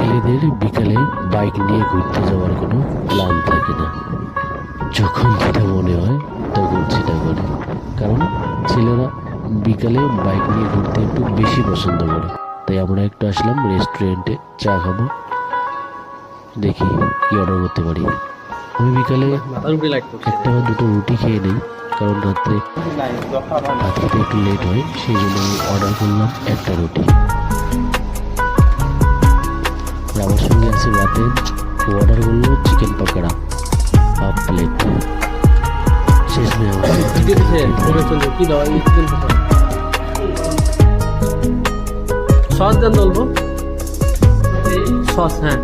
ছেলেদের বিকালে বাইক নিয়ে ঘুরতে যাওয়ার কোনো প্ল্যান থাকে না, যখন যেটা মনে হয় তখন সেটা করে। কারণ ছেলেরা বিকালে বাইক নিয়ে ঘুরতে একটু বেশি পছন্দ করে। তাই আমরা একটু আসলাম রেস্টুরেন্টে চা খাবো, দেখি কি অর্ডার করতে পারি। আমি বিকালে একটা বা দুটো রুটি খেয়ে নিই, কারণ রাত্রে ভাত খেতে একটু লেট হয়, সেই জন্য আমি অর্ডার করলাম একটা রুটি। আর আমার সঙ্গে আছে রাতের অর্ডার করলো চিকেন পকোড়া হাফ প্লেট। শেষ নেই আমার সস দেন বলবো, সস হ্যাঁ।